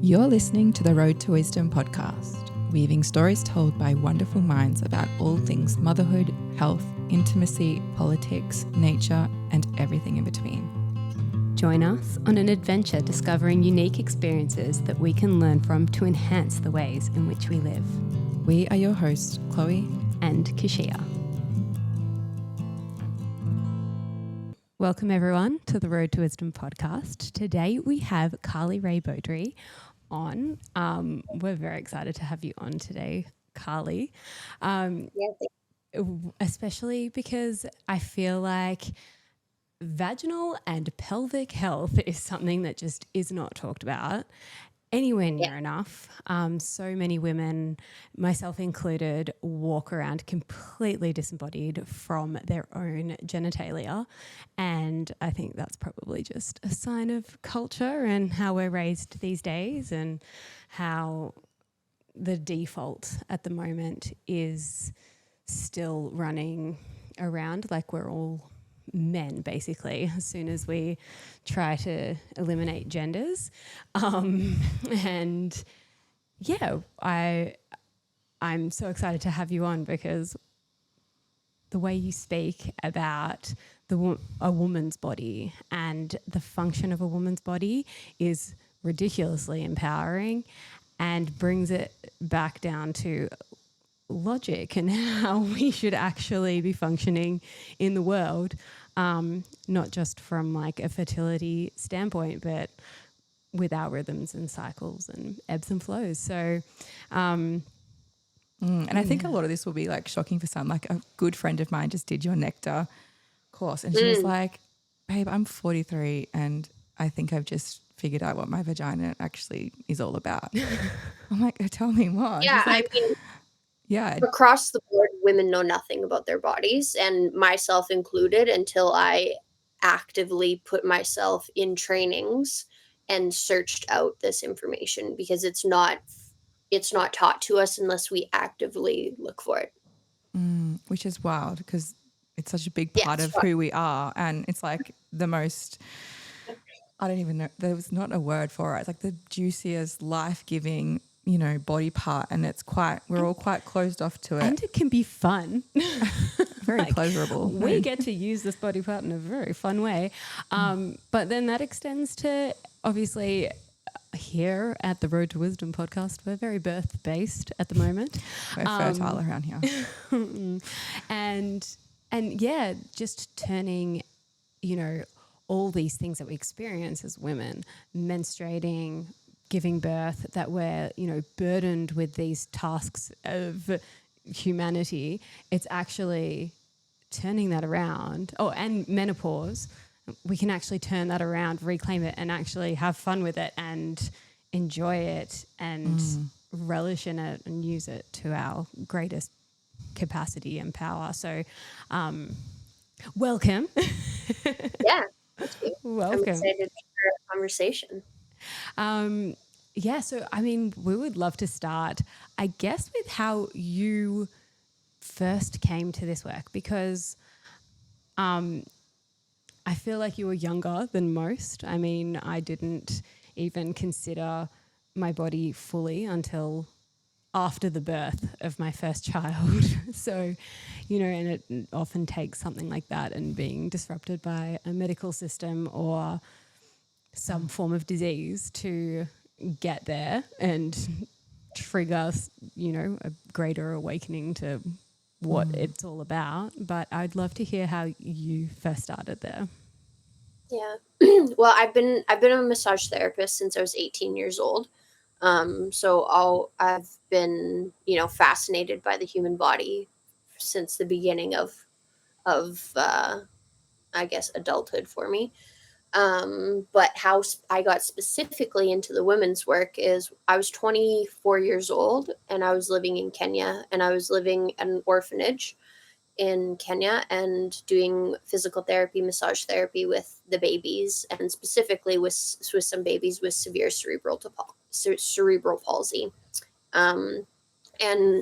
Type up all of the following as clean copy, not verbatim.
You're listening to the Road to Wisdom podcast, weaving stories told by wonderful minds about all things motherhood, health, intimacy, politics, nature, and everything in between. Join us on an adventure discovering unique experiences that we can learn from to enhance the ways in which we live. We are your hosts, Chloe and Keshia. Welcome everyone to the Road to Wisdom podcast. Today we have Carly Rae Beaudry on. We're very excited to have you on today, Carly. Especially because I feel like vaginal and pelvic health is something that just is not talked about anywhere near enough. So many women, myself included, walk around completely disembodied from their own genitalia. And I think that's probably just a sign of culture and how we're raised these days, and how the default at the moment is still running around like we're all men, basically, as soon as we try to eliminate genders. And yeah, I'm so excited to have you on because the way you speak about a woman's body and the function of a woman's body is ridiculously empowering and brings it back down to logic and how we should actually be functioning in the world, not just from like a fertility standpoint, but with our rhythms and cycles and ebbs and flows. So, and I think a lot of this will be like shocking for some. Like a good friend of mine just did your NECTAR course, and she was like, "Babe, I'm 43, and I think I've just figured out what my vagina actually is all about." I'm like, "Tell me more." Yeah, like, I mean, yeah. Across the board, women know nothing about their bodies, and myself included, until I actively put myself in trainings and searched out this information, because it's not taught to us unless we actively look for it. Which is wild because it's such a big part of who we are, and it's like the most, I don't even know, there's not a word for it. It's like the juiciest, life-giving, body part, and we're all quite closed off to it. And it can be fun. Very pleasurable. We get to use this body part in a very fun way. But then that extends to, obviously, here at the Road to Wisdom podcast, we're very birth-based at the moment. We're fertile around here. And yeah, just turning, all these things that we experience as women, menstruating, giving birth, that we're, burdened with these tasks of humanity. It's actually turning that around. Oh, and menopause. We can actually turn that around, reclaim it, and actually have fun with it and enjoy it and relish in it and use it to our greatest capacity and power. So, welcome. Yeah. Thank you. Welcome. I'm excited for a conversation. Yeah, so I mean, we would love to start, I guess, with how you first came to this work, because I feel like you were younger than most. I mean, I didn't even consider my body fully until after the birth of my first child. So, and it often takes something like that and being disrupted by a medical system or some form of disease to get there and trigger, a greater awakening to what it's all about. But I'd love to hear how you first started there. Yeah. Well, I've been a massage therapist since I was 18 years old. So I've been, fascinated by the human body since the beginning of I guess adulthood for me. But how I got specifically into the women's work is I was 24 years old and I was living in Kenya, and I was living at an orphanage in Kenya and doing physical therapy, massage therapy with the babies, and specifically with some babies with severe cerebral palsy. And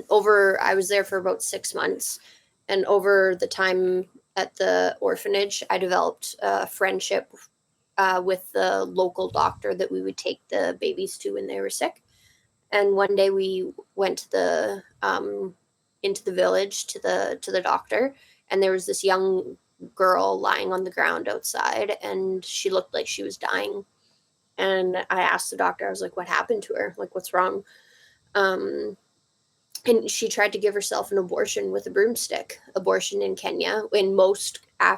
I was there for about 6 months, and over the time at the orphanage, I developed a friendship with the local doctor that we would take the babies to when they were sick. And one day we went to the into the village to the doctor, and there was this young girl lying on the ground outside, and she looked like she was dying. And I asked the doctor, I was like, what happened to her? Like, what's wrong? And she tried to give herself an abortion with a broomstick. Abortion in Kenya, in most, I'm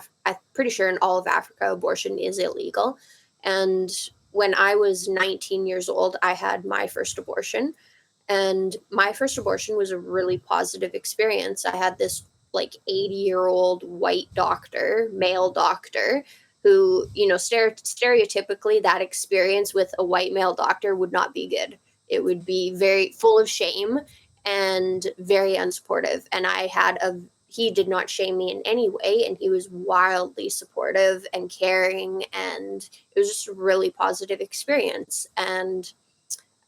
pretty sure in all of Africa, abortion is illegal. And when I was 19 years old, I had my first abortion. And my first abortion was a really positive experience. I had this like 80-year-old white doctor, male doctor, who, you know, stereotypically that experience with a white male doctor would not be good. It would be very full of shame and very unsupportive. And he did not shame me in any way. And he was wildly supportive and caring. And it was just a really positive experience. And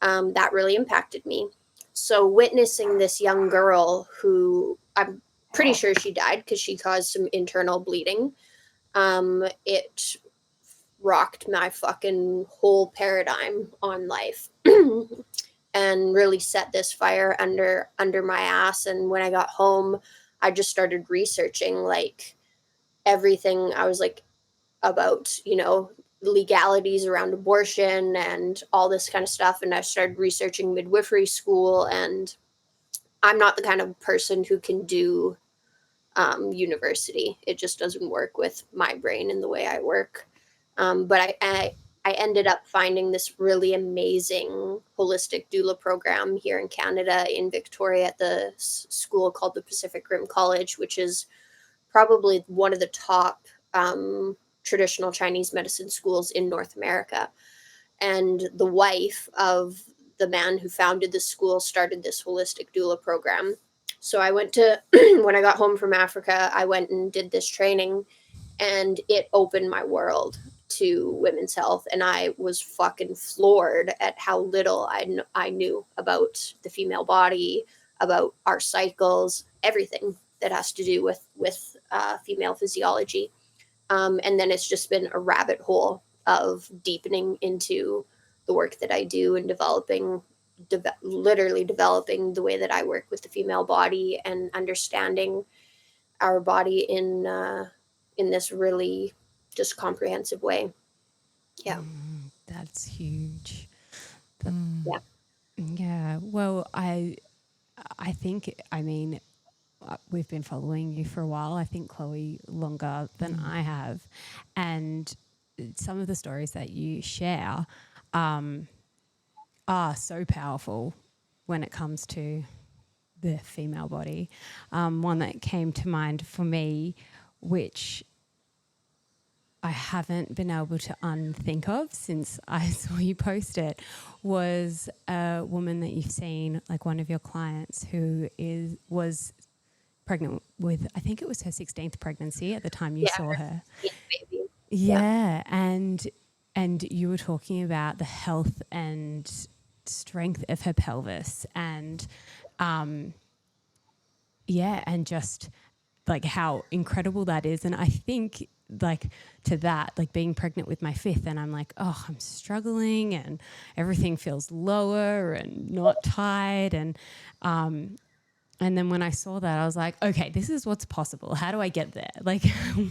that really impacted me. So witnessing this young girl who I'm pretty sure she died because she caused some internal bleeding, it rocked my fucking whole paradigm on life. And really set this fire under my ass. And when I got home, I just started researching like everything. I was like about, you know, legalities around abortion and all this kind of stuff. And I started researching midwifery school. And I'm not the kind of person who can do university. It just doesn't work with my brain and the way I work. But I ended up finding this really amazing holistic doula program here in Canada, in Victoria, at the school called the Pacific Rim College, which is probably one of the top traditional Chinese medicine schools in North America. And the wife of the man who founded the school started this holistic doula program. So I went to, when I got home from Africa, I went and did this training, and it opened my world to women's health. And I was fucking floored at how little I knew about the female body, about our cycles, everything that has to do with female physiology. And then it's just been a rabbit hole of deepening into the work that I do and literally developing the way that I work with the female body and understanding our body in this really just comprehensive way. Yeah. That's huge. Yeah. Yeah. Well, I think, I mean, we've been following you for a while. I think, Chloe, longer than I have. And some of the stories that you share are so powerful when it comes to the female body. One that came to mind for me, which I haven't been able to unthink of since I saw you post it, was a woman that you've seen, like one of your clients, who was pregnant with, I think it was her 16th pregnancy at the time you saw her. Baby. Yeah. And you were talking about the health and strength of her pelvis and and just like how incredible that is. And I think like to that, like being pregnant with my 5th, and I'm like, oh, I'm struggling and everything feels lower and not tight. And then when I saw that, I was like, okay, this is what's possible. How do I get there? Like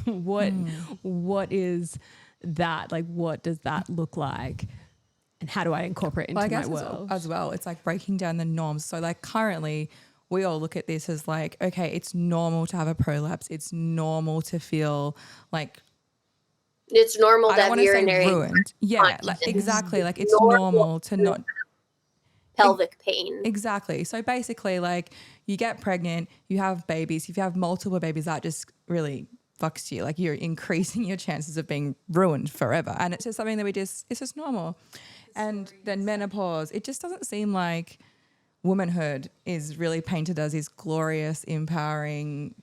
what is that? Like, what does that look like? And how do I incorporate into my world? As well, it's like breaking down the norms. So like currently we all look at this as like, okay, it's normal to have a prolapse. It's normal to feel like, it's normal to have urinary ruined. Yeah, like, exactly. Like it's normal to not pelvic pain. Exactly. So basically, like you get pregnant, you have babies. If you have multiple babies, that just really fucks you. Like you're increasing your chances of being ruined forever. And it's just something that it's just normal. And then menopause, it just doesn't seem like womanhood is really painted as this glorious, empowering,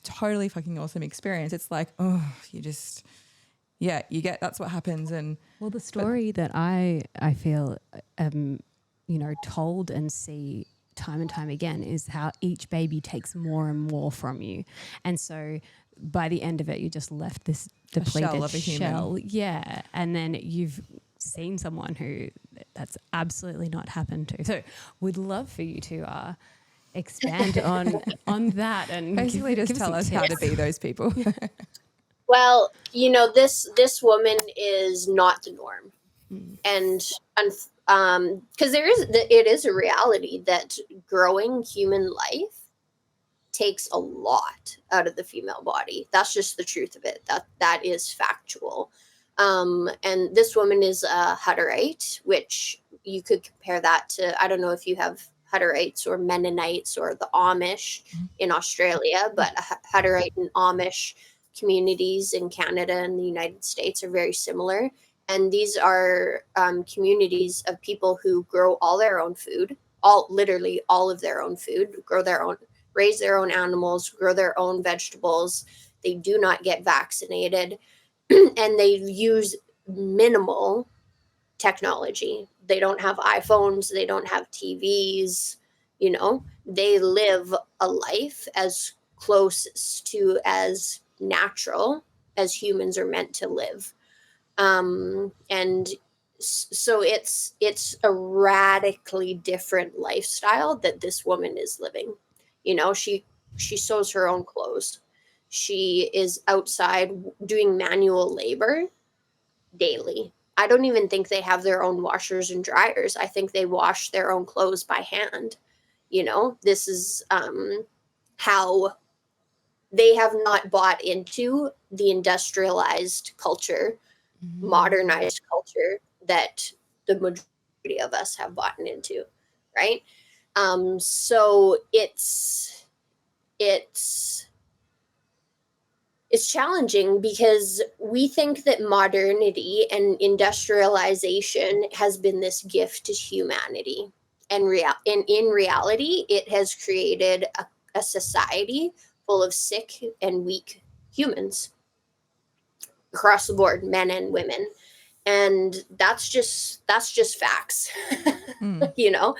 totally fucking awesome experience. It's like, oh, you just, yeah, you get, that's what happens. And well, the story that I feel, told and see time and time again is how each baby takes more and more from you. And so by the end of it, you're just left this depleted shell of a human. Yeah. And then you've seen someone who that's absolutely not happened to. So we'd love for you to expand on that and Basically just give tell some us how to tips. be those people. Well, this woman is not the norm. And because it is a reality that growing human life takes a lot out of the female body. That's just the truth of it. That is factual. And this woman is a Hutterite, which you could compare that to, I don't know if you have Hutterites or Mennonites or the Amish in Australia, but Hutterite and Amish communities in Canada and the United States are very similar. And these are communities of people who grow all their own food, literally all of their own food, raise their own animals, grow their own vegetables. They do not get vaccinated and they use minimal technology. They don't have iPhones, they don't have TVs, they live a life as close to as natural as humans are meant to live. And so it's a radically different lifestyle that this woman is living. She sews her own clothes. She is outside doing manual labor daily. I don't even think they have their own washers and dryers. I think they wash their own clothes by hand. This is how they have not bought into the industrialized culture, modernized culture that the majority of us have bought into, right? So it's challenging because we think that modernity and industrialization has been this gift to humanity, and in reality, it has created a society full of sick and weak humans across the board, men and women. And that's just facts. Yeah.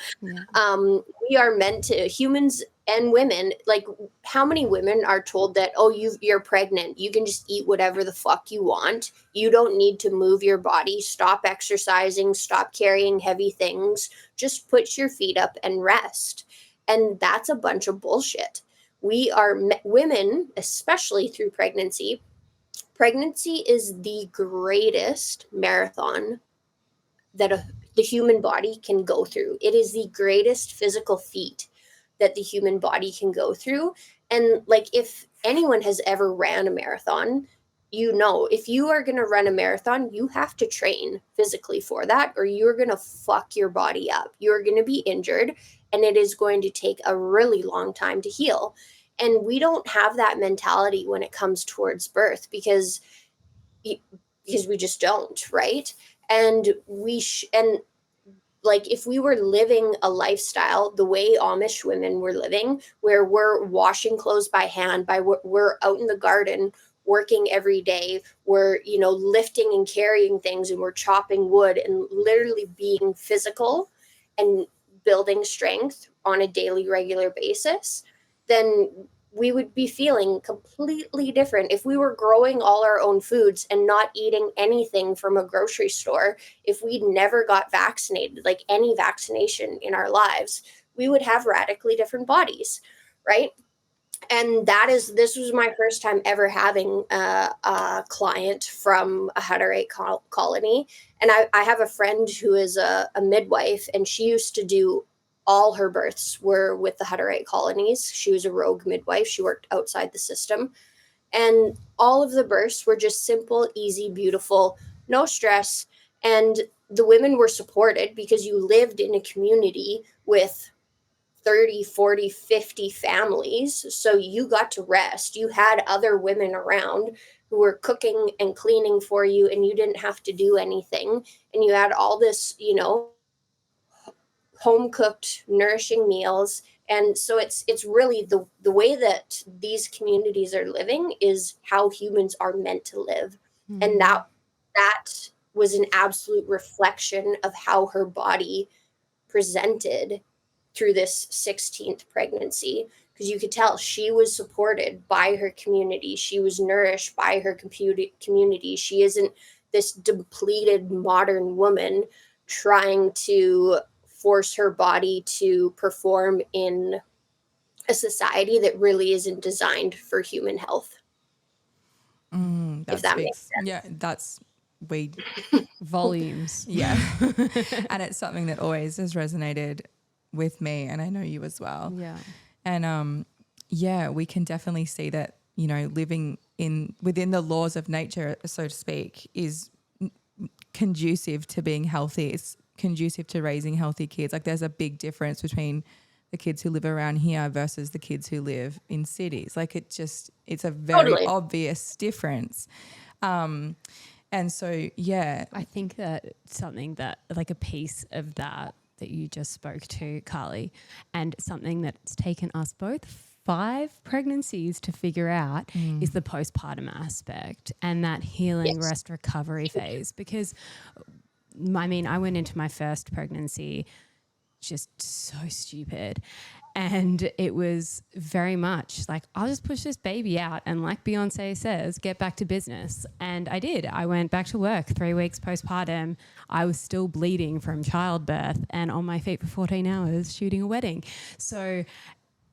We are meant to, humans and women, like, how many women are told that, oh, you're pregnant, you can just eat whatever the fuck you want, you don't need to move your body, stop exercising, stop carrying heavy things, just put your feet up and rest. And that's a bunch of bullshit. We are women, especially through pregnancy. Pregnancy is the greatest marathon that the human body can go through. It is the greatest physical feat that the human body can go through. And like, if anyone has ever ran a marathon, if you are going to run a marathon, you have to train physically for that, or you're going to fuck your body up. You're going to be injured, and it is going to take a really long time to heal. And we don't have that mentality when it comes towards birth because we just don't, right? And like, if we were living a lifestyle the way Amish women were living, where we're washing clothes by hand, we're out in the garden working every day, we're lifting and carrying things, and we're chopping wood and literally being physical and building strength on a daily, regular basis, then we would be feeling completely different. If we were growing all our own foods and not eating anything from a grocery store, if we never got vaccinated, like any vaccination in our lives, we would have radically different bodies, right? And this was my first time ever having a client from a Hutterite colony. And I have a friend who is a midwife, and she used to do all her births were with the Hutterite colonies. She was a rogue midwife. She worked outside the system. And all of the births were just simple, easy, beautiful, no stress. And the women were supported because you lived in a community with 30, 40, 50 families. So you got to rest. You had other women around who were cooking and cleaning for you, and you didn't have to do anything. And you had all this, home cooked, nourishing meals. And so it's really the way that these communities are living is how humans are meant to live. And that was an absolute reflection of how her body presented through this 16th pregnancy. because you could tell she was supported by her community. She was nourished by her community. She isn't this depleted modern woman trying to force her body to perform in a society that really isn't designed for human health. If that makes sense. Yeah, that's volumes. Yeah. And it's something that always has resonated with me, and I know you as well. Yeah. And yeah, we can definitely see that, you know, living within the laws of nature, so to speak, is conducive to being healthy. It's conducive to raising healthy kids. Like, there's a big difference between the kids who live around here versus the kids who live in cities. Like, it's a very obvious difference. And so, yeah. I think that something that, like, a piece of that you just spoke to, Carly, and something that's taken us both 5 pregnancies to figure out is the postpartum aspect and that healing, rest, recovery phase. Because, I mean, I went into my first pregnancy just so stupid. And it was very much like, I'll just push this baby out and, like Beyonce says, get back to business. And I did. I went back to work 3 weeks postpartum. I was still bleeding from childbirth and on my feet for 14 hours shooting a wedding. So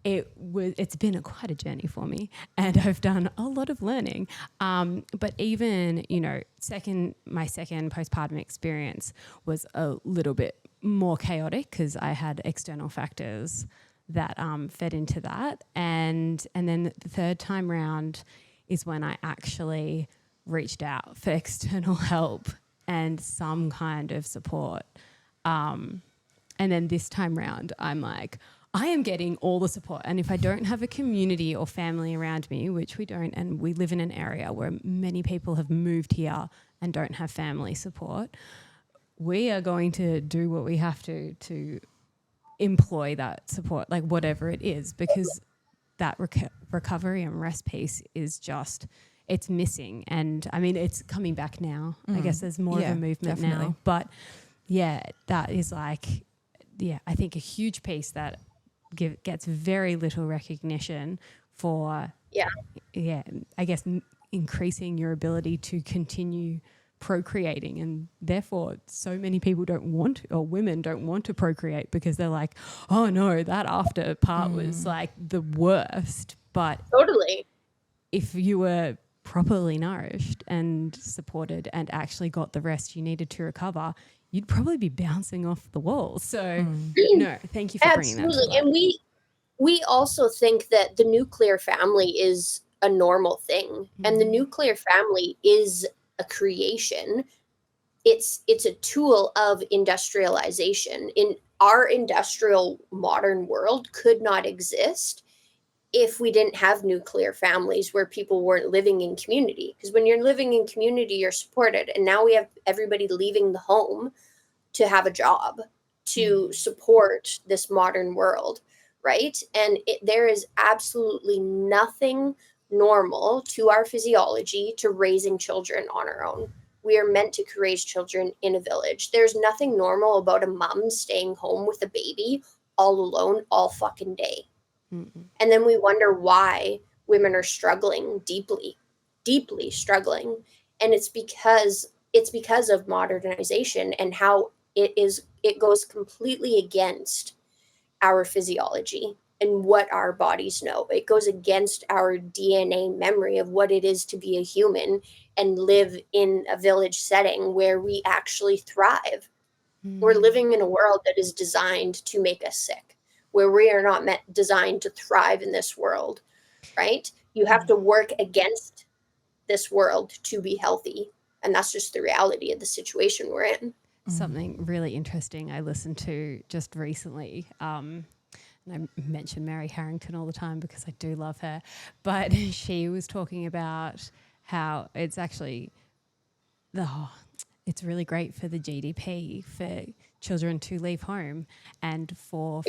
it's been quite a journey for me, and I've done a lot of learning. But even, you know, my second postpartum experience was a little bit more chaotic because I had external factors that fed into that. And then the third time round is when I actually reached out for external help and some kind of support. And then this time round, I'm like, I am getting all the support. And if I don't have a community or family around me, which we don't, and we live in an area where many people have moved here and don't have family support, we are going to do what we have to employ that support, like whatever it is, because that recovery and rest piece is just, it's missing. And I mean, it's coming back now. I guess there's more of a movement now. But yeah, that is like, I think a huge piece that gets very little recognition for, I guess increasing your ability to continue procreating, and therefore so many people don't want to, or women don't want to procreate because they're like, oh no, that after part was like the worst. But totally, if you were properly nourished and supported and actually got the rest you needed to recover, you'd probably be bouncing off the walls. So no, thank you for bringing that to light. And we also think that the nuclear family is a normal thing, and the nuclear family is a creation. It's a tool of industrialization. In our industrial modern world could not exist if we didn't have nuclear families where people weren't living in community. Because when you're living in community, you're supported. And now we have everybody leaving the home to have a job to support this modern world, right? And there is absolutely nothing normal to our physiology to raising children on our own. We are meant to raise children in a village. There's nothing normal about a mom staying home with a baby all alone all fucking day. And then we wonder why women are struggling deeply struggling. And it's because of modernization and how it goes completely against our physiology and what our bodies know. It goes against our DNA memory of what it is to be a human and live in a village setting where we actually thrive. We're living in a world that is designed to make us sick, where we are not designed to thrive in this world, right? You have to work against this world to be healthy. And that's just the reality of the situation we're in. Something really interesting I listened to just recently, and I mention Mary Harrington all the time because I do love her, but she was talking about how it's actually it's really great for the GDP for children to leave home and for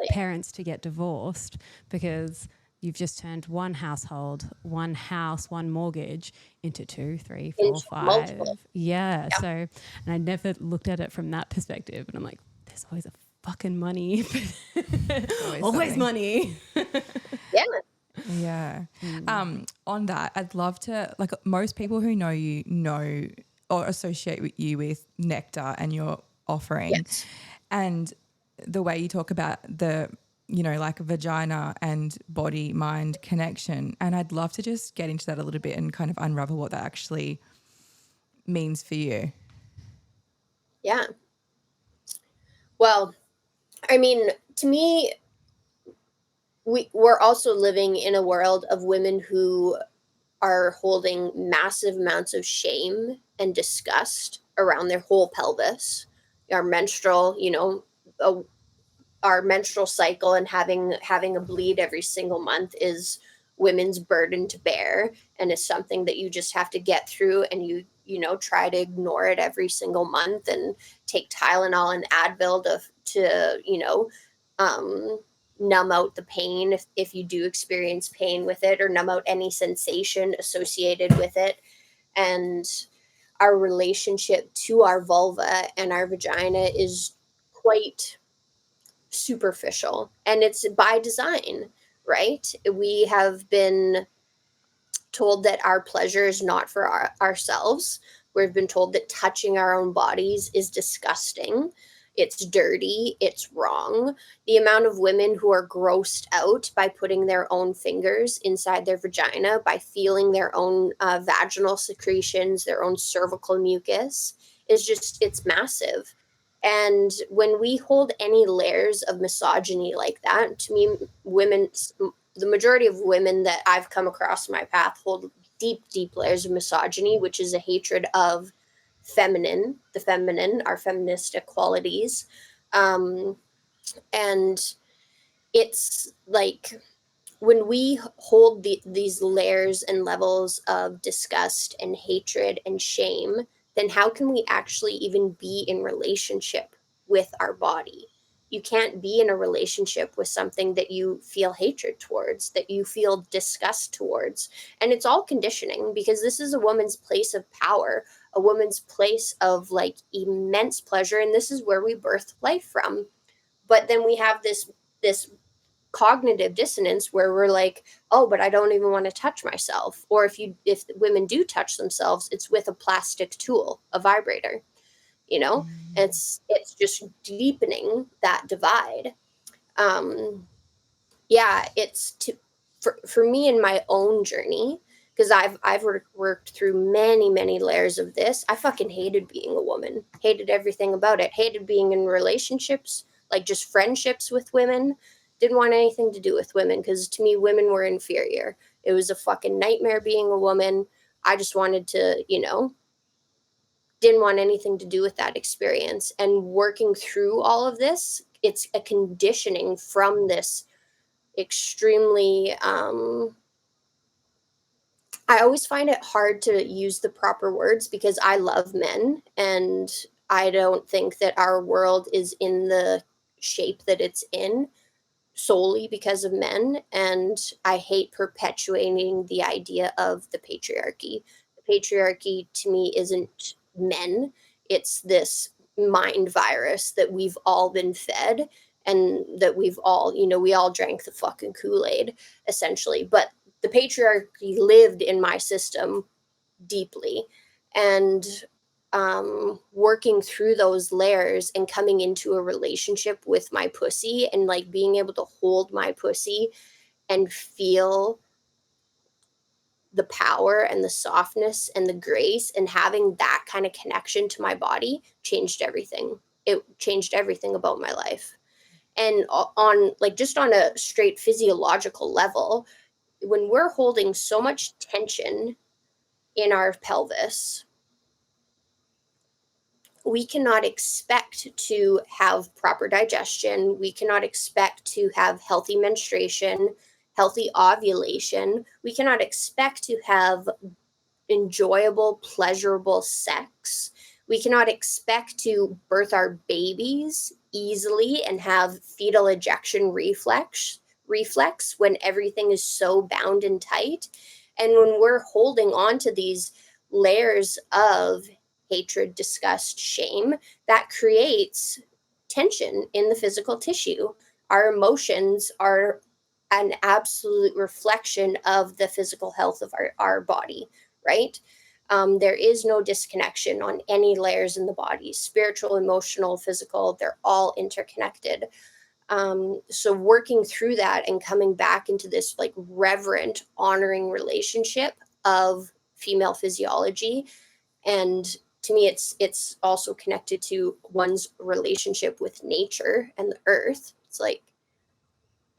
parents to get divorced, because you've just turned one household, one house, one mortgage into 2, 3, 4, 5. Multiple. Yeah. So, and I never looked at it from that perspective. And I'm like, there's always a fucking money. Always Always something. money. Yeah. Yeah. On that, I'd love to, like, most people who know you know or associate with you with NECTAR and your offering. Yes. And the way you talk about the, you know, like vagina and body mind connection. And I'd love to just get into that a little bit and kind of unravel what that actually means for you. Yeah. Well, I mean, to me, we're also living in a world of women who are holding massive amounts of shame and disgust around their whole pelvis. Our menstrual, our menstrual cycle and having a bleed every single month is women's burden to bear, and it's something that you just have to get through, and try to ignore it every single month and take Tylenol and Advil to numb out the pain if you do experience pain with it, or numb out any sensation associated with it. And our relationship to our vulva and our vagina is quite superficial, and it's by design, right? We have been told that our pleasure is not for ourselves. We've been told that touching our own bodies is disgusting, it's dirty, it's wrong. The amount of women who are grossed out by putting their own fingers inside their vagina, by feeling their own vaginal secretions, their own cervical mucus, it's massive. And when we hold any layers of misogyny like that, to me, the majority of women that I've come across in my path hold deep, deep layers of misogyny, which is a hatred of the feminine, our feministic qualities. And it's like, when we hold these layers and levels of disgust and hatred and shame, then how can we actually even be in relationship with our body? You can't be in a relationship with something that you feel hatred towards, that you feel disgust towards. And it's all conditioning, because this is a woman's place of power, a woman's place of like immense pleasure. And this is where we birth life from. But then we have this cognitive dissonance where we're like, oh, but I don't even want to touch myself. Or if women do touch themselves, it's with a plastic tool, a vibrator, it's just deepening that divide. For me in my own journey, because I've worked through many, many layers of this. I fucking hated being a woman, hated everything about it, hated being in relationships, like just friendships with women. Didn't want anything to do with women, because to me, women were inferior. It was a fucking nightmare being a woman. I just wanted to, didn't want anything to do with that experience. And working through all of this, it's a conditioning from this extremely, I always find it hard to use the proper words, because I love men, and I don't think that our world is in the shape that it's in solely because of men. And I hate perpetuating the idea of the patriarchy. The patriarchy to me isn't men, it's this mind virus that we've all been fed, and that we've all, we all drank the fucking Kool-Aid, essentially. But the patriarchy lived in my system deeply. And working through those layers and coming into a relationship with my pussy, and like being able to hold my pussy and feel the power and the softness and the grace, and having that kind of connection to my body changed everything. It changed everything about my life. And on just on a straight physiological level, when we're holding so much tension in our pelvis, we cannot expect to have proper digestion. We cannot expect to have healthy menstruation, healthy ovulation. We cannot expect to have enjoyable, pleasurable sex. We cannot expect to birth our babies easily and have fetal ejection reflex when everything is so bound and tight. And when we're holding on to these layers of hatred, disgust, shame, that creates tension in the physical tissue. Our emotions are an absolute reflection of the physical health of our body, right? There is no disconnection on any layers in the body, spiritual, emotional, physical, they're all interconnected. So working through that and coming back into this like reverent, honoring relationship of female physiology. And to me, it's also connected to one's relationship with nature and the earth. It's like,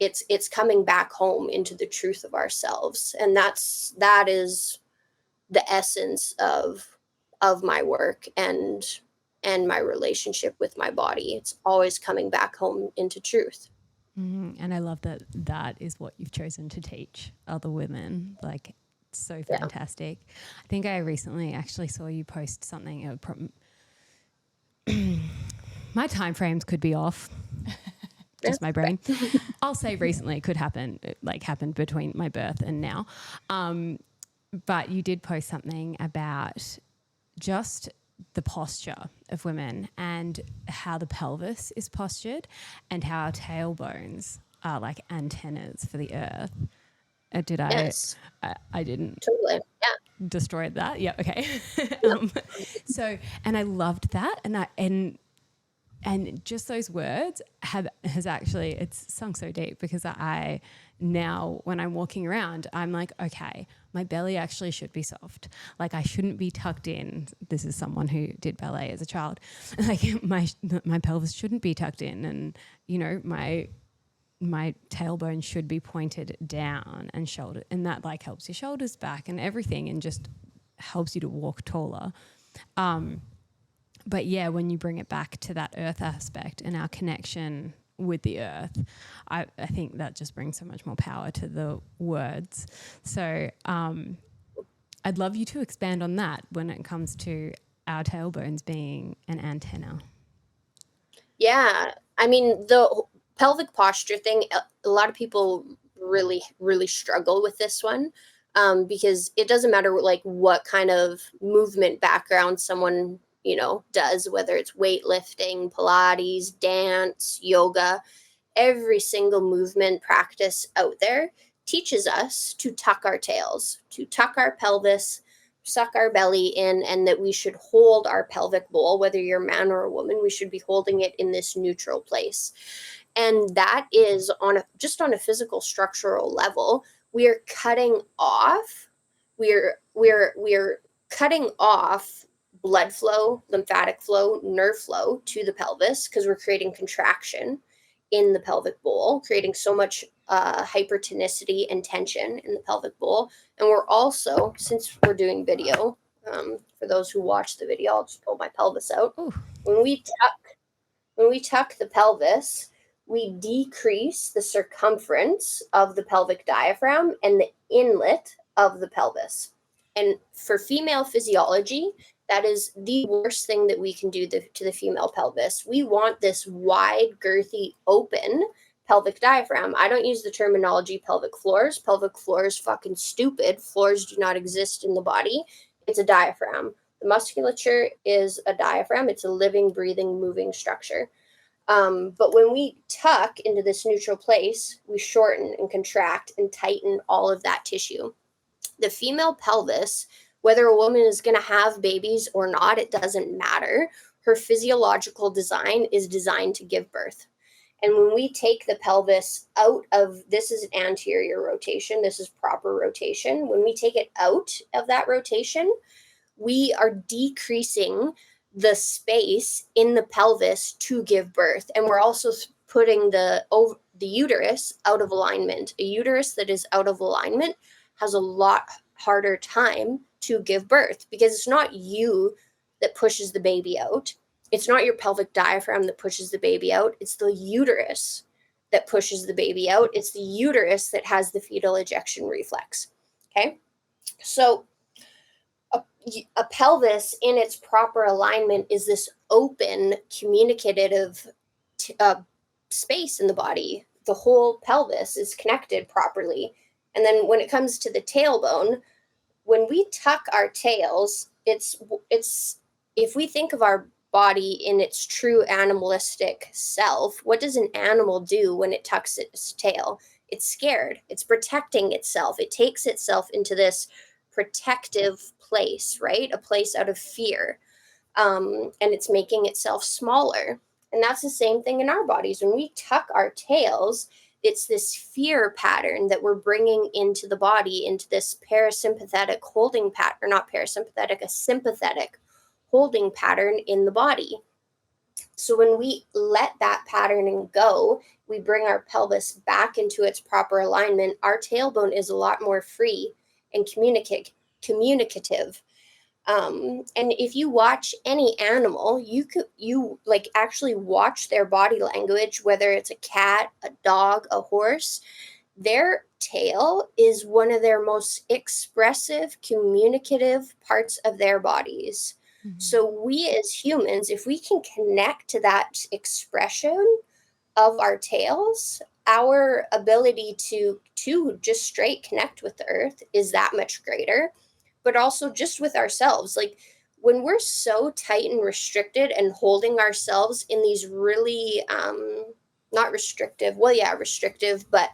it's coming back home into the truth of ourselves. And that is the essence of my work and my relationship with my body. It's always coming back home into truth. And I love that that is what you've chosen to teach other women. Like, it's so fantastic. Yeah. I think I recently actually saw you post something. My time frames could be off. Just my brain. I'll say recently, it could happen, like happened between my birth and now. But you did post something about just the posture of women and how the pelvis is postured and how our tailbones are like antennas for the earth. Did I? Yes. I didn't totally. Yeah. destroy that. Yeah. Okay. So, and I loved that, and just those words has actually, it's sunk so deep because I now when I'm walking around, I'm like, okay, my belly actually should be soft. Like I shouldn't be tucked in. This is someone who did ballet as a child. Like my pelvis shouldn't be tucked in, and you know my tailbone should be pointed down and shoulder, and that like helps your shoulders back and everything, and just helps you to walk taller. But yeah, when you bring it back to that earth aspect and our connection with the earth, I think that just brings so much more power to the words. So I'd love you to expand on that when it comes to our tailbones being an antenna. Yeah. I mean, the pelvic posture thing, a lot of people really, really struggle with this one because it doesn't matter like what kind of movement background someone does, whether it's weightlifting, Pilates, dance, yoga, every single movement practice out there teaches us to tuck our tails, to tuck our pelvis, suck our belly in, and that we should hold our pelvic bowl, whether you're a man or a woman, we should be holding it in this neutral place. And that is just on a physical structural level, we are cutting off, we're cutting off blood flow, lymphatic flow, nerve flow to the pelvis because we're creating contraction in the pelvic bowl, creating so much hypertonicity and tension in the pelvic bowl. And we're also, since we're doing video, for those who watch the video, I'll just pull my pelvis out. Ooh. When we tuck the pelvis, we decrease the circumference of the pelvic diaphragm and the inlet of the pelvis. And for female physiology, that is the worst thing that we can do to the female pelvis. We want this wide, girthy, open pelvic diaphragm. I don't use the terminology pelvic floors. Pelvic floor is fucking stupid. Floors do not exist in the body. It's a diaphragm. The musculature is a diaphragm. It's a living, breathing, moving structure. But when we tuck into this neutral place, we shorten and contract and tighten all of that tissue. The female pelvis, whether a woman is going to have babies or not, it doesn't matter. Her physiological design is designed to give birth. And when we take the pelvis out of, this is an anterior rotation, this is proper rotation. When we take it out of that rotation, we are decreasing the space in the pelvis to give birth. And we're also putting the uterus out of alignment. A uterus that is out of alignment has a lot harder time to give birth because it's not you that pushes the baby out. It's not your pelvic diaphragm that pushes the baby out. It's the uterus that pushes the baby out. It's the uterus that has the fetal ejection reflex. Okay. So a pelvis in its proper alignment is this open, communicative space in the body. The whole pelvis is connected properly. And then when it comes to the tailbone, when we tuck our tails, it's if we think of our body in its true animalistic self, what does an animal do when it tucks its tail? It's scared. It's protecting itself. It takes itself into this protective place, right? A place out of fear. And it's making itself smaller. And that's the same thing in our bodies. When we tuck our tails, it's this fear pattern that we're bringing into the body, into this parasympathetic holding pattern, not parasympathetic, a sympathetic holding pattern in the body. So when we let that patterning go, we bring our pelvis back into its proper alignment. Our tailbone is a lot more free and communicative. And if you watch any animal, you like actually watch their body language, whether it's a cat, a dog, a horse. Their tail is one of their most expressive, communicative parts of their bodies. Mm-hmm. So we as humans, if we can connect to that expression of our tails, our ability to just straight connect with the earth is that much greater. But also just with ourselves, like when we're so tight and restricted and holding ourselves in these really not restrictive, well, yeah, restrictive, but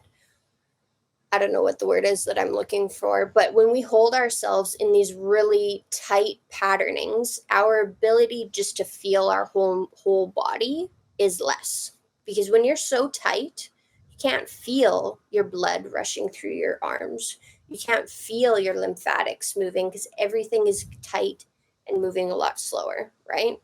I don't know what the word is that I'm looking for. But when we hold ourselves in these really tight patternings, our ability just to feel our whole body is less. Because when you're so tight, you can't feel your blood rushing through your arms. You can't feel your lymphatics moving because everything is tight and moving a lot slower, right?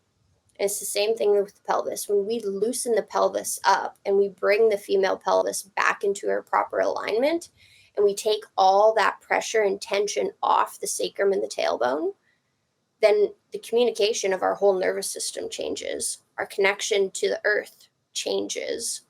And it's the same thing with the pelvis. When we loosen the pelvis up and we bring the female pelvis back into her proper alignment, and we take all that pressure and tension off the sacrum and the tailbone, then the communication of our whole nervous system changes. Our connection to the earth changes.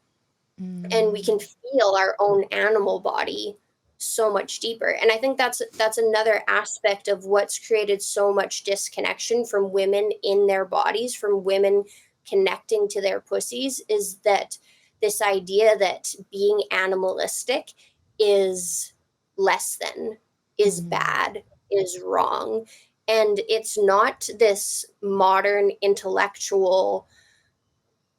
And we can feel our own animal body so much deeper. And I think that's another aspect of what's created so much disconnection from women in their bodies, from women connecting to their pussies, is that this idea that being animalistic is less than, is bad, is wrong. And it's not this modern intellectual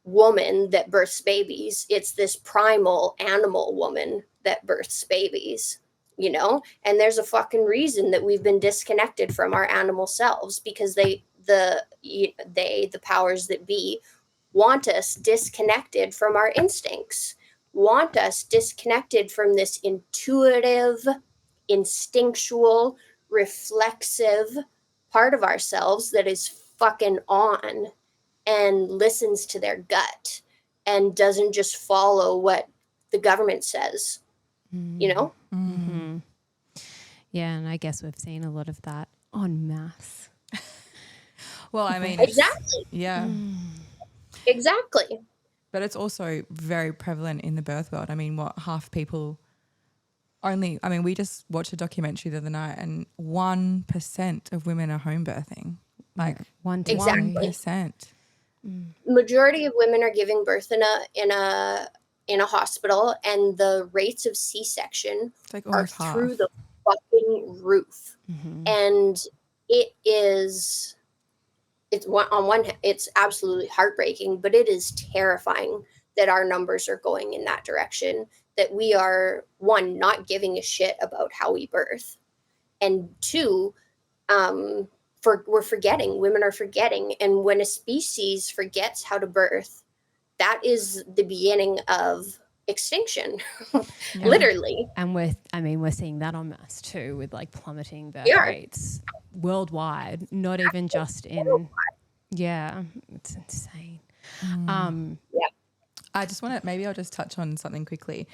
woman that births babies. It's this primal animal woman that births babies, you know? And there's a fucking reason that we've been disconnected from our animal selves, because the powers that be want us disconnected from our instincts, want us disconnected from this intuitive, instinctual, reflexive part of ourselves that is fucking on and listens to their gut and doesn't just follow what the government says, you know? Mm-hmm. Yeah, and I guess we've seen a lot of that en masse. Well, I mean, exactly. Yeah. Exactly. But it's also very prevalent in the birth world. I mean, half people we just watched a documentary the other night, and 1% of women are home birthing. Like 1%. Majority of women are giving birth in a hospital, and the rates of C-section are through the fucking roof. Mm-hmm. And it's on one hand, it's absolutely heartbreaking, but it is terrifying that our numbers are going in that direction, that we are, one, not giving a shit about how we birth, and two, we're forgetting, women are forgetting. And when a species forgets how to birth, that is the beginning of extinction, literally. And we're seeing that en masse too, with like plummeting birth rates worldwide, not even just in, it's insane. I just want to, maybe I'll just touch on something quickly.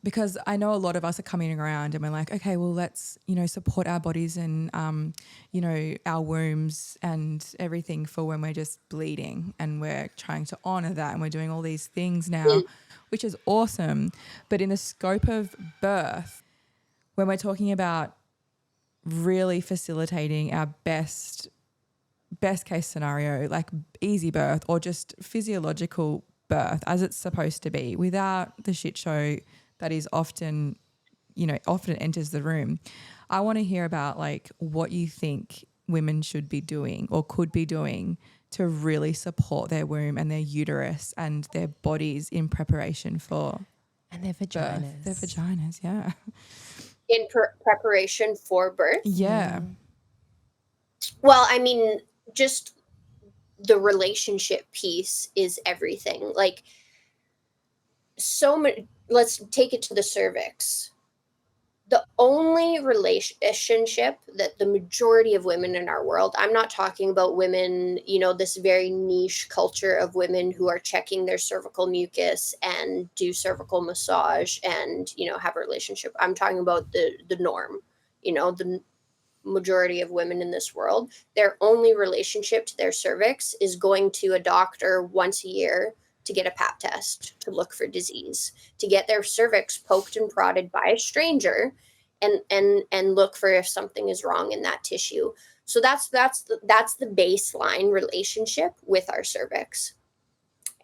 Because I know a lot of us are coming around and we're like, okay, well, let's, support our bodies and, our wombs and everything for when we're just bleeding, and we're trying to honor that, and we're doing all these things now, which is awesome. But in the scope of birth, when we're talking about really facilitating our best case scenario, like easy birth or just physiological birth as it's supposed to be, without the shit show that is often enters the room. I want to hear about like what you think women should be doing or could be doing to really support their womb and their uterus and their bodies in preparation for And their vaginas. birth. Their vaginas, yeah. In preparation for birth? Yeah. Well, I mean, just the relationship piece is everything. Like, so many, let's take it to the cervix. The only relationship that the majority of women in our world, I'm not talking about women, you know, this very niche culture of women who are checking their cervical mucus and do cervical massage and, you know, have a relationship. I'm talking about the norm, you know, the majority of women in this world. Their only relationship to their cervix is going to a doctor once a year to get a pap test, to look for disease, to get their cervix poked and prodded by a stranger and look for if something is wrong in that tissue. So that's the baseline relationship with our cervix.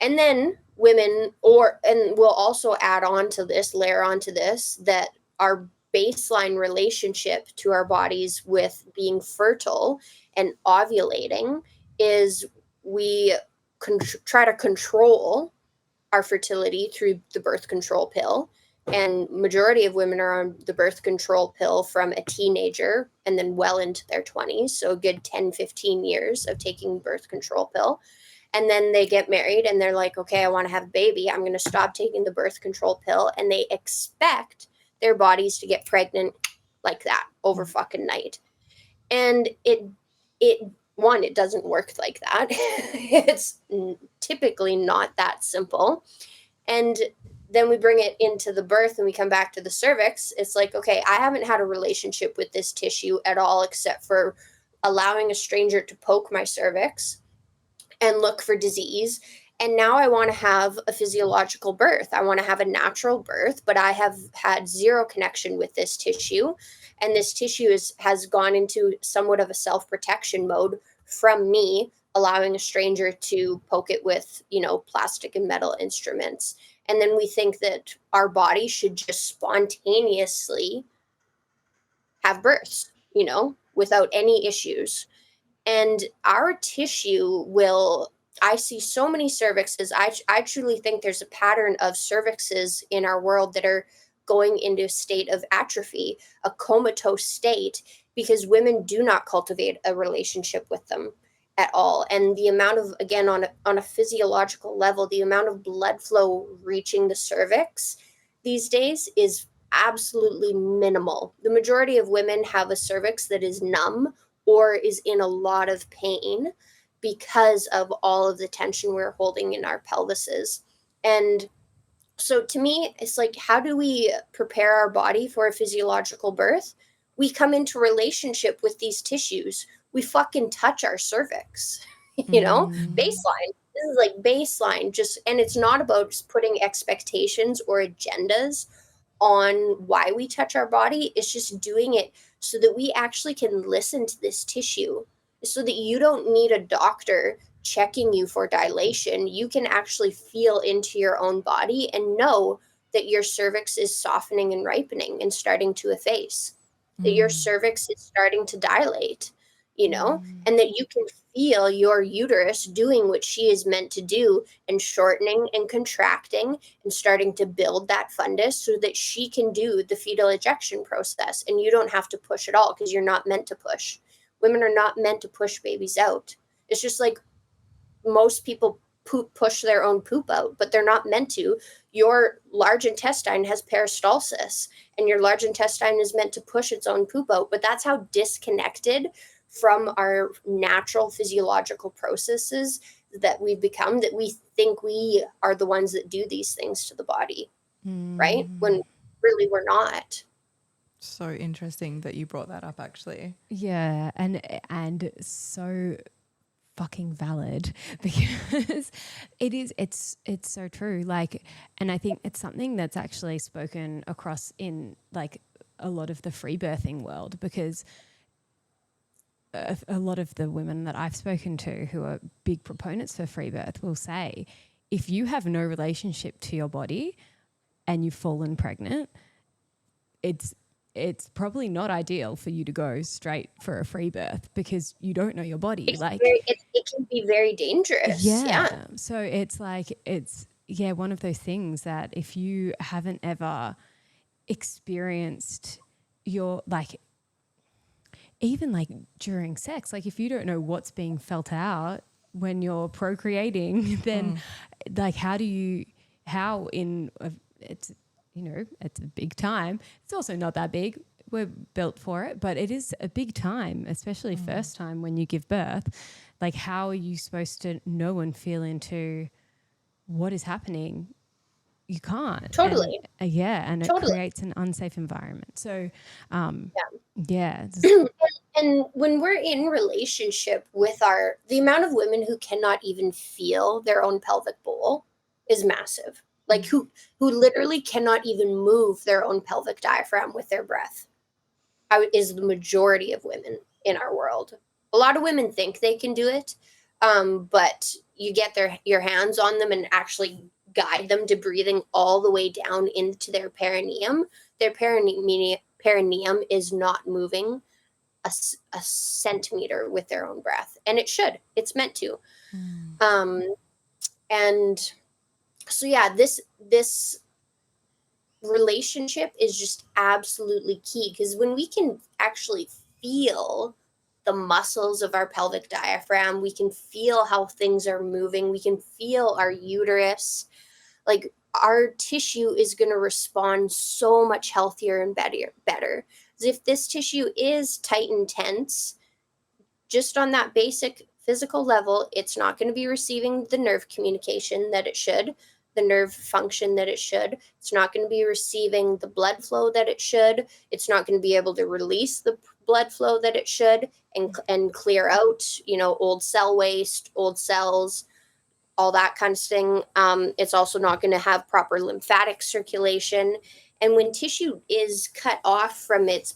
And then women, and we'll also add on to this, layer onto this, that our baseline relationship to our bodies with being fertile and ovulating is we try to control our fertility through the birth control pill. And majority of women are on the birth control pill from a teenager and then well into their 20s. So a good 10, 15 years of taking birth control pill. And then they get married and they're like, okay, I want to have a baby. I'm going to stop taking the birth control pill. And they expect their bodies to get pregnant like that over fucking night. And it doesn't work like that. It's typically not that simple. And then we bring it into the birth and we come back to the cervix. It's like, okay, I haven't had a relationship with this tissue at all, except for allowing a stranger to poke my cervix and look for disease. And now I want to have a physiological birth. I want to have a natural birth, but I have had zero connection with this tissue. And this tissue has gone into somewhat of a self-protection mode from me, allowing a stranger to poke it with, you know, plastic and metal instruments. And then we think that our body should just spontaneously have births, you know, without any issues. And our tissue I see so many cervixes. I truly think there's a pattern of cervixes in our world that are going into a state of atrophy, a comatose state, because women do not cultivate a relationship with them at all. And the amount of, again, on a physiological level, the amount of blood flow reaching the cervix these days is absolutely minimal. The majority of women have a cervix that is numb or is in a lot of pain because of all of the tension we're holding in our pelvises. And so to me, it's like, how do we prepare our body for a physiological birth? We come into relationship with these tissues. We fucking touch our cervix, you know, baseline. This is like baseline, and it's not about just putting expectations or agendas on why we touch our body. It's just doing it so that we actually can listen to this tissue, so that you don't need a doctor checking you for dilation. You can actually feel into your own body and know that your cervix is softening and ripening and starting to efface, that your cervix is starting to dilate, you know, and that you can feel your uterus doing what she is meant to do and shortening and contracting and starting to build that fundus so that she can do the fetal ejection process. And you don't have to push at all, because you're not meant to push. Women are not meant to push babies out. It's just like most people push their own poop out, but they're not meant to. Your large intestine has peristalsis, and your large intestine is meant to push its own poop out. But that's how disconnected from our natural physiological processes that we've become, that we think we are the ones that do these things to the body, right? When really we're not. So interesting that you brought that up, actually. Yeah, and so fucking valid, because it's so true. Like, and I think it's something that's actually spoken across in like a lot of the free birthing world, because a lot of the women that I've spoken to who are big proponents for free birth will say, if you have no relationship to your body and you've fallen pregnant, it's it's probably not ideal for you to go straight for a free birth because you don't know your body. It can be very dangerous. Yeah. So it's like, one of those things that if you haven't ever experienced your, like, even like during sex, like if you don't know what's being felt out when you're procreating, then like it's, you know, it's a big time. It's also not that big. We're built for it, but it is a big time, especially first time when you give birth. Like, how are you supposed to know and feel into what is happening? You can't. Totally. And it Totally. creates an unsafe environment. So, And when we're in relationship with the amount of women who cannot even feel their own pelvic bowl is massive. Like who literally cannot even move their own pelvic diaphragm with their breath is the majority of women in our world. A lot of women think they can do it, but you get your hands on them and actually guide them to breathing all the way down into their perineum. Their perineum is not moving a centimeter with their own breath, and it should. It's meant to. And so yeah, this relationship is just absolutely key, because when we can actually feel the muscles of our pelvic diaphragm, we can feel how things are moving, we can feel our uterus, like our tissue is going to respond so much healthier and better. As if this tissue is tight and tense, just on that basic physical level, it's not going to be receiving the nerve communication that it should, the nerve function that it should. It's not going to be receiving the blood flow that it should. It's not going to be able to release the blood flow that it should and clear out, old cell waste, old cells, all that kind of thing. It's also not going to have proper lymphatic circulation. And when tissue is cut off from its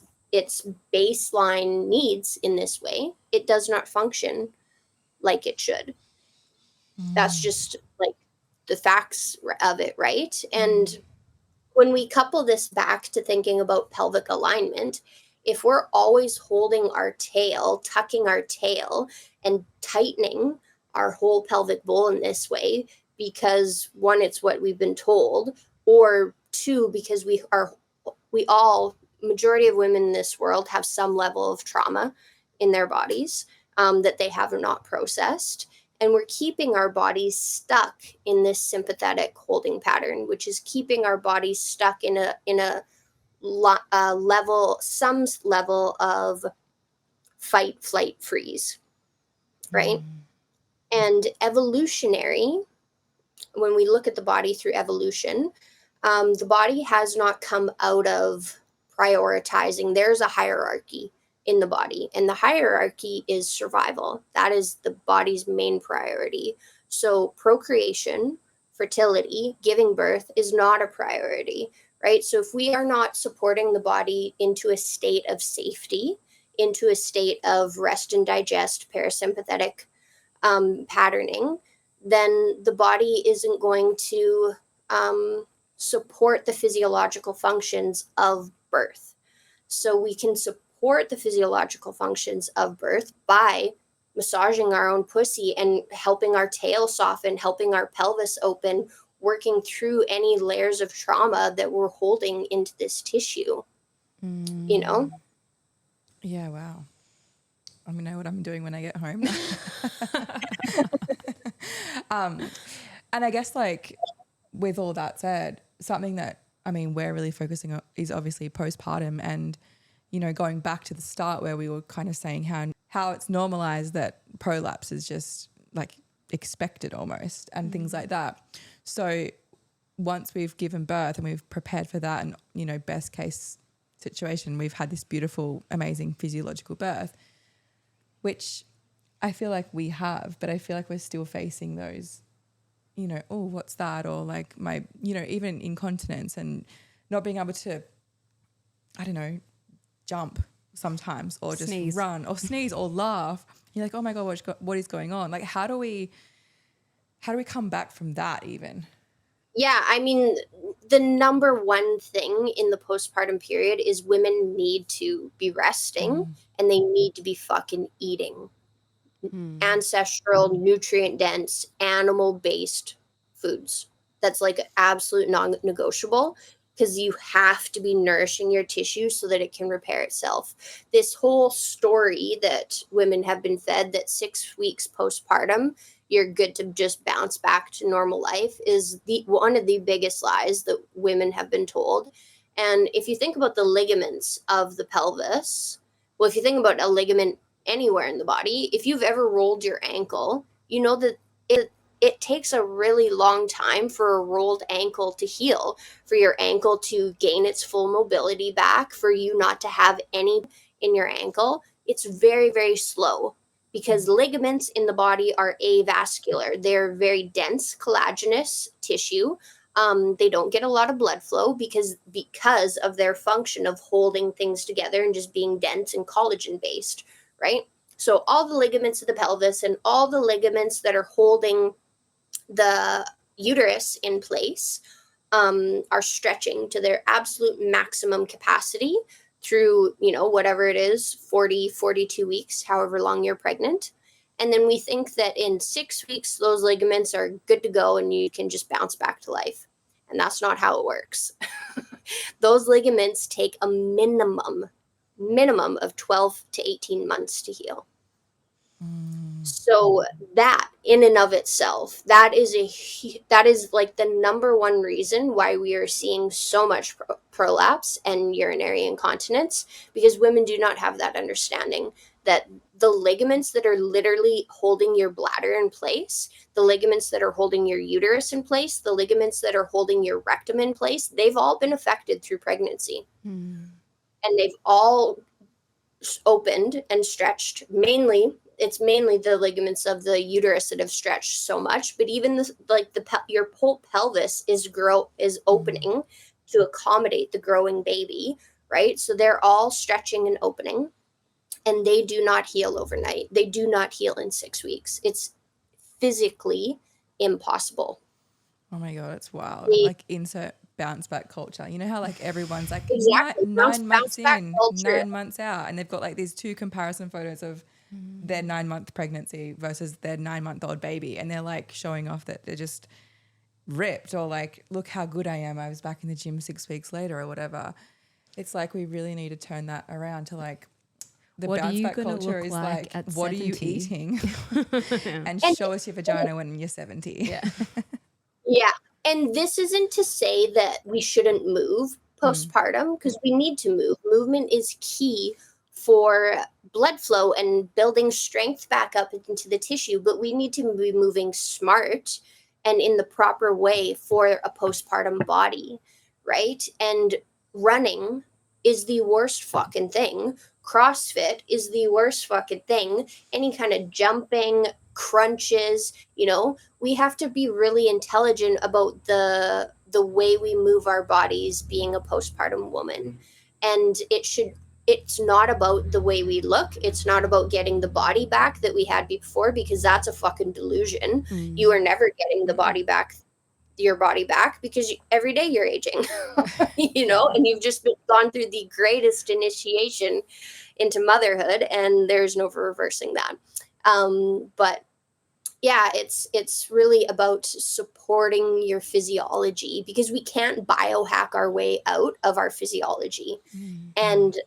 baseline needs in this way, it does not function like it should. That's just like the facts of it, right? And when we couple this back to thinking about pelvic alignment, if we're always holding our tail, tucking our tail, and tightening our whole pelvic bowl in this way, because one, it's what we've been told, or two, because majority of women in this world have some level of trauma in their bodies that they have not processed. And we're keeping our bodies stuck in this sympathetic holding pattern, which is keeping our bodies stuck in a level of fight, flight, freeze, right? And evolutionary, when we look at the body through evolution, the body has not come out of prioritizing. There's a hierarchy in the body, and the hierarchy is survival. That is the body's main priority. So procreation, fertility, giving birth is not a priority, right? So if we are not supporting the body into a state of safety, into a state of rest and digest, parasympathetic patterning, then the body isn't going to support the physiological functions of birth. So we can support the physiological functions of birth by massaging our own pussy and helping our tail soften, helping our pelvis open, working through any layers of trauma that we're holding into this tissue, Yeah, wow. I'm going to know what I'm doing when I get home. And I guess, like, with all that said, something that, we're really focusing on is obviously postpartum, and, going back to the start where we were kind of saying how it's normalized that prolapse is just like expected almost, and things like that. So once we've given birth and we've prepared for that, and, best case situation, we've had this beautiful, amazing physiological birth, which I feel like we have, but I feel like we're still facing those, oh, what's that? Or like my, even incontinence and not being able to, I don't know, jump sometimes, or just sneeze. Run or sneeze or laugh. You're like, oh my God, what is going on? Like, how do we come back from that even? Yeah, I mean, the number one thing in the postpartum period is women need to be resting and they need to be fucking eating ancestral, nutrient dense, animal based foods. That's like absolute non negotiable because you have to be nourishing your tissue so that it can repair itself. This whole story that women have been fed that 6 weeks postpartum, you're good to just bounce back to normal life is the one of the biggest lies that women have been told. And if you think about the ligaments of the pelvis, well, if you think about a ligament anywhere in the body, if you've ever rolled your ankle, you know that it takes a really long time for a rolled ankle to heal, for your ankle to gain its full mobility back, for you not to have any in your ankle. It's very, very slow because ligaments in the body are avascular. They're very dense collagenous tissue. They don't get a lot of blood flow because of their function of holding things together and just being dense and collagen based, right? So all the ligaments of the pelvis and all the ligaments that are holding the uterus in place are stretching to their absolute maximum capacity through, whatever it is, 40, 42 weeks, however long you're pregnant. And then we think that in 6 weeks, those ligaments are good to go and you can just bounce back to life. And that's not how it works. Those ligaments take a minimum of 12 to 18 months to heal. So that in and of itself, that is like the number one reason why we are seeing so much prolapse and urinary incontinence, because women do not have that understanding that the ligaments that are literally holding your bladder in place, the ligaments that are holding your uterus in place, the ligaments that are holding your rectum in place, they've all been affected through pregnancy. And they've all opened and stretched. It's mainly the ligaments of the uterus that have stretched so much, but even your whole pelvis is opening to accommodate the growing baby, right? So they're all stretching and opening, and they do not heal overnight. They do not heal in 6 weeks. It's physically impossible. Oh my God, it's wild. Like insert bounce back culture. You know how like everyone's like Exactly. nine months in, culture. 9 months out, and they've got like these two comparison photos of their 9-month pregnancy versus their 9-month-old baby, and they're like showing off that they're just ripped, or like, look how good I am. I was back in the gym 6 weeks later or whatever. It's like we really need to turn that around to like the What are bounce you back gonna culture look is like like, at what 70? are you eating? And show us your vagina when you're 70. Yeah. Yeah. And this isn't to say that we shouldn't move postpartum, because we need to move. Movement is key for blood flow and building strength back up into the tissue, but we need to be moving smart and in the proper way for a postpartum body, right? And running is the worst fucking thing. CrossFit is the worst fucking thing. Any kind of jumping, crunches, we have to be really intelligent about the way we move our bodies being a postpartum woman. And it's not about the way we look. It's not about getting the body back that we had before, because that's a fucking delusion. You are never getting your body back, because every day you're aging. And you've just gone through the greatest initiation into motherhood, and there's no reversing that. But yeah, it's really about supporting your physiology, because we can't biohack our way out of our physiology. And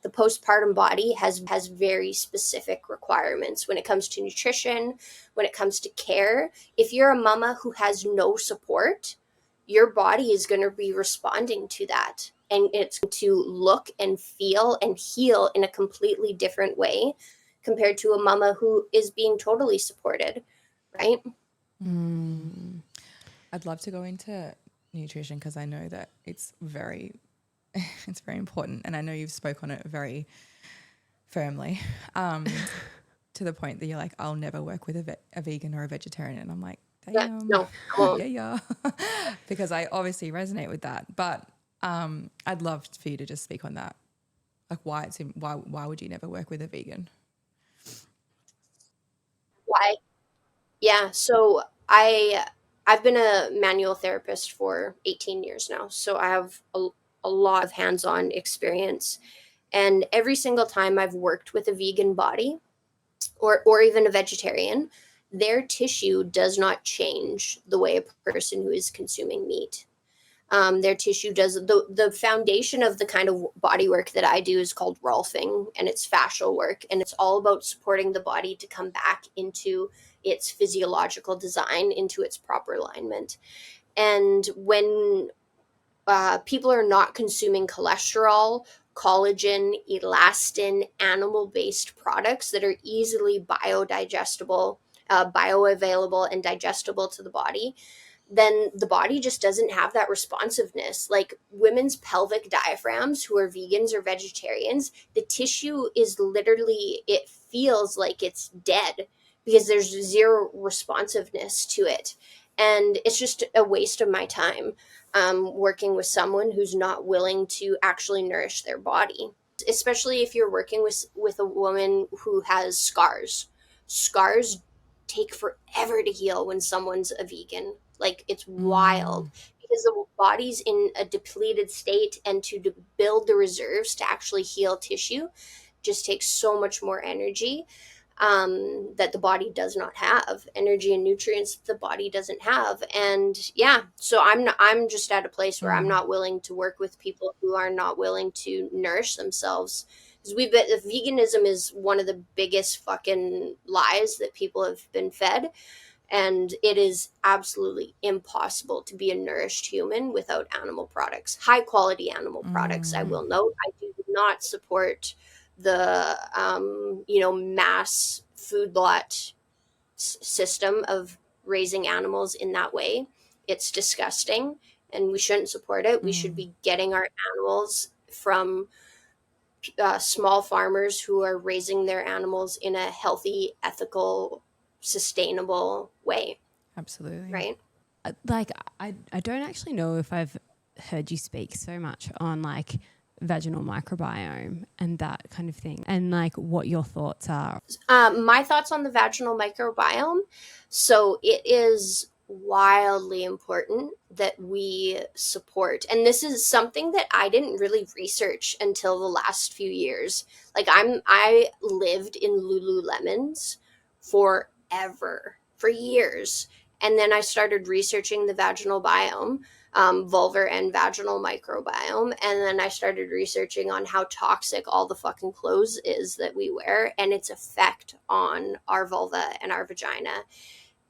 the postpartum body has very specific requirements when it comes to nutrition, when it comes to care. If you're a mama who has no support, your body is going to be responding to that, and it's going to look and feel and heal in a completely different way compared to a mama who is being totally supported, right? I'd love to go into nutrition because I know that it's very important, and I know you've spoke on it very firmly, to the point that you're like, I'll never work with a vegan or a vegetarian, and I'm like, damn, No, I won't. yeah, because I obviously resonate with that. But I'd love for you to just speak on that, like why would you never work with a vegan? Why? Yeah, so I I've been a manual therapist for 18 years now, so I have a lot of hands-on experience. And every single time I've worked with a vegan body or even a vegetarian, their tissue does not change the way a person who is consuming meat. Their tissue does. The foundation of the kind of body work that I do is called Rolfing, and it's fascial work, and it's all about supporting the body to come back into its physiological design, into its proper alignment. And when people are not consuming cholesterol, collagen, elastin, animal-based products that are easily biodigestible, bioavailable, and digestible to the body, then the body just doesn't have that responsiveness. Like women's pelvic diaphragms who are vegans or vegetarians, the tissue is literally, it feels like it's dead because there's zero responsiveness to it. And it's just a waste of my time working with someone who's not willing to actually nourish their body, especially if you're working with a woman who has scars. Scars take forever to heal when someone's a vegan. Like, it's wild because the body's in a depleted state, and to build the reserves to actually heal tissue just takes so much more energy that the body does not have, energy and nutrients that the body doesn't have. And yeah, so I'm just at a place where I'm not willing to work with people who are not willing to nourish themselves, because veganism is one of the biggest fucking lies that people have been fed. And it is absolutely impossible to be a nourished human without animal products, high quality animal products. I will note, I do not support the mass food lot system of raising animals in that way. It's disgusting, and we shouldn't support it. We should be getting our animals from small farmers who are raising their animals in a healthy, ethical, sustainable way. Absolutely. Right? Like, I don't actually know if I've heard you speak so much on like vaginal microbiome and that kind of thing, and like what your thoughts are. My thoughts on the vaginal microbiome. So it is wildly important that we support, and this is something that I didn't really research until the last few years. Like I lived in Lululemons for years, and then I started researching the vaginal biome, vulvar and vaginal microbiome. And then I started researching on how toxic all the fucking clothes is that we wear and its effect on our vulva and our vagina.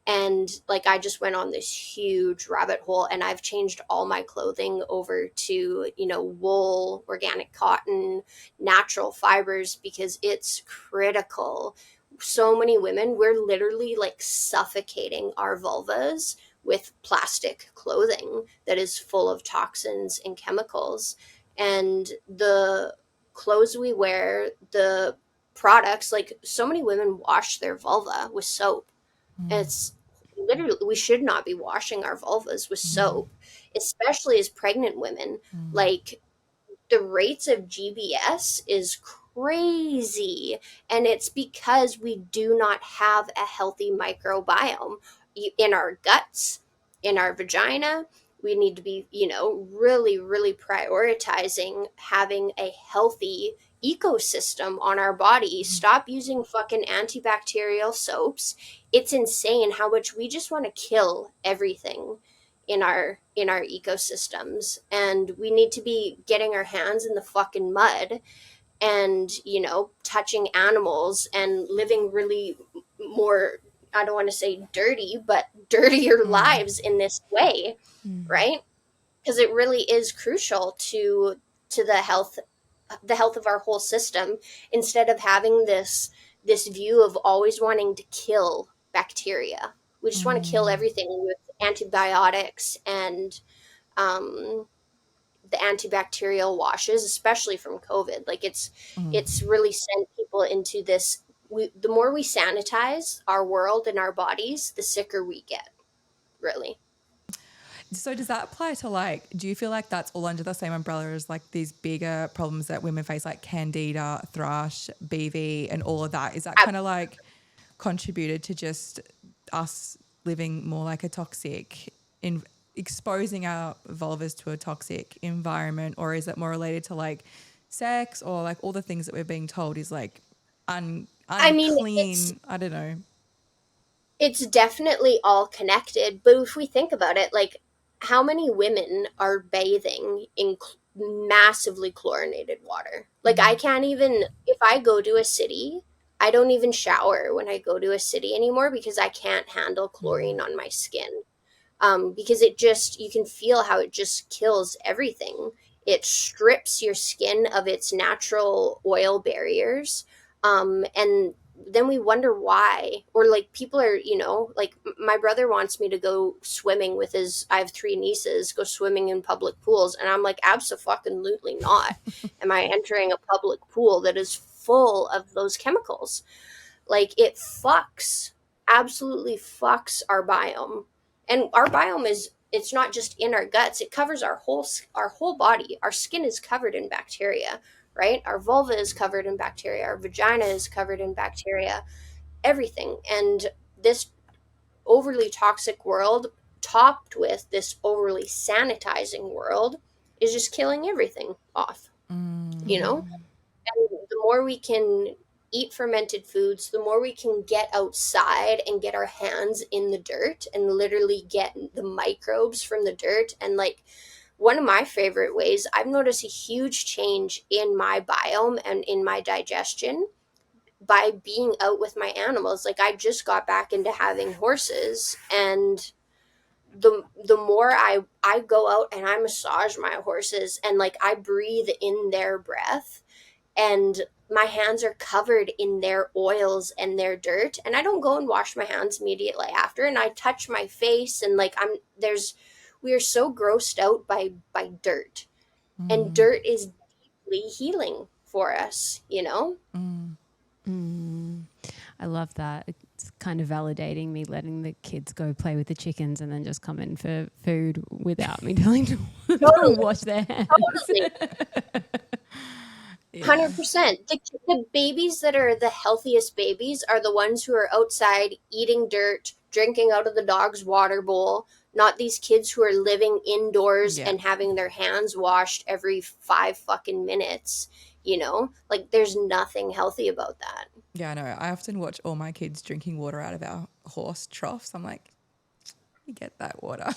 And like, I just went on this huge rabbit hole, and I've changed all my clothing over to, wool, organic cotton, natural fibers, because it's critical. So many women, we're literally like suffocating our vulvas with plastic clothing that is full of toxins and chemicals. And the clothes we wear, the products, like so many women wash their vulva with soap. And it's literally, we should not be washing our vulvas with soap, especially as pregnant women. Like, the rates of GBS is crazy, and it's because we do not have a healthy microbiome in our guts, in our vagina. We need to be, really, really prioritizing having a healthy ecosystem on our body. Stop using fucking antibacterial soaps. It's insane how much we just want to kill everything in our ecosystems, and we need to be getting our hands in the fucking mud and touching animals and living really more, I don't want to say dirty, but dirtier lives in this way, right? Because it really is crucial to the health of our whole system, instead of having this view of always wanting to kill bacteria. We just want to kill everything with antibiotics and the antibacterial washes, especially from COVID. Like, it's really sent people into this. The more we sanitize our world and our bodies, the sicker we get, really. So does that apply to, like, do you feel like that's all under the same umbrella as like these bigger problems that women face, like candida, thrush, BV, and all of that? Is that kind of like contributed to just us living more like a toxic, exposing our vulvas to a toxic environment, or is it more related to like sex, or like all the things that we're being told is like unclean? I don't know. It's definitely all connected, but if we think about it, like how many women are bathing in massively chlorinated water? Like I can't even, if I go to a city, I don't even shower when I go to a city anymore because I can't handle chlorine on my skin. Because it just, you can feel how it just kills everything. It strips your skin of its natural oil barriers. And then we wonder why, or like people are, like my brother wants me to go swimming with I have 3 nieces, go swimming in public pools. And I'm like, abso-fucking-lutely not. Am I entering a public pool that is full of those chemicals? Like it absolutely fucks our biome. And our biome it's not just in our guts, it covers our whole body. Our skin is covered in bacteria, right? Our vulva is covered in bacteria, our vagina is covered in bacteria, everything. And this overly toxic world topped with this overly sanitizing world is just killing everything off. And the more we can eat fermented foods, the more we can get outside and get our hands in the dirt and literally get the microbes from the dirt. And like one of my favorite ways, I've noticed a huge change in my biome and in my digestion by being out with my animals. Like I just got back into having horses, and the more I go out and I massage my horses and like I breathe in their breath, and my hands are covered in their oils and their dirt, and I don't go and wash my hands immediately after, and I touch my face, and like we are so grossed out by dirt. And dirt is deeply healing for us, I love that. It's kind of validating me letting the kids go play with the chickens and then just come in for food without me telling them to wash their hands. Totally. 100%. The babies that are the healthiest babies are the ones who are outside eating dirt, drinking out of the dog's water bowl, not these kids who are living indoors and having their hands washed every 5 fucking minutes, Like there's nothing healthy about that. Yeah, I know. I often watch all my kids drinking water out of our horse troughs. I'm like, you get that water.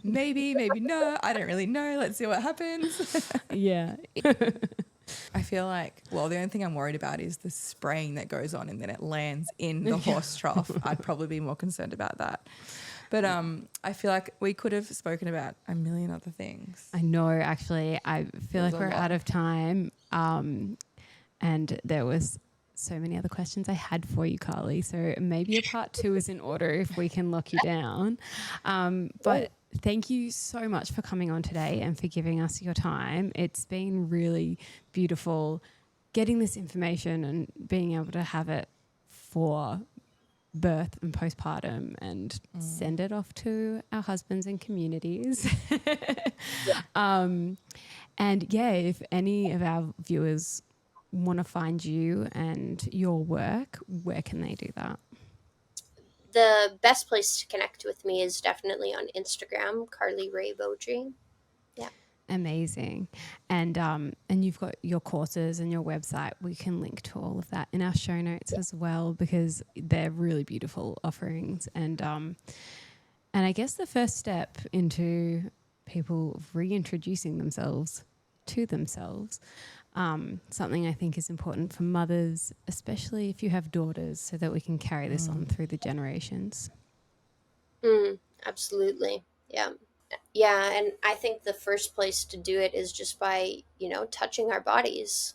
maybe no. I don't really know. Let's see what happens. Yeah. I feel like, well, the only thing I'm worried about is the spraying that goes on and then it lands in the horse trough. I'd probably be more concerned about that. But I feel like we could have spoken about a million other things. I know, actually. I feel like we're out of time. And there was so many other questions I had for you, Carly. So maybe a part 2 is in order if we can lock you down. But thank you so much for coming on today and for giving us your time. It's been really beautiful getting this information and being able to have it for birth and postpartum and send it off to our husbands and communities. And if any of our viewers want to find you and your work, where can they do that? The best place to connect with me is definitely on Instagram, Carly Rae Beaudry. Yeah. Amazing. And you've got your courses and your website. We can link to all of that in our show notes as well, because they're really beautiful offerings. And I guess the first step into people reintroducing themselves to themselves, something I think is important for mothers, especially if you have daughters, so that we can carry this on through the generations. Absolutely. Yeah. Yeah, and I think the first place to do it is just by, touching our bodies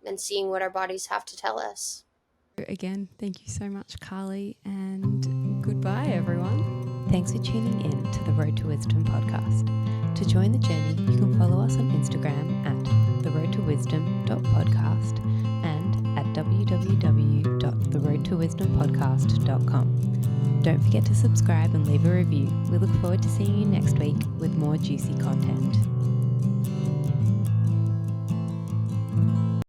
and seeing what our bodies have to tell us. Again, thank you so much, Carly, and goodbye, everyone. Thanks for tuning in to the Road to Wisdom podcast. To join the journey, you can follow us on Instagram at theroadtowisdom.podcast and at www.theroadtowisdompodcast.com. Don't forget to subscribe and leave a review. We look forward to seeing you next week with more juicy content.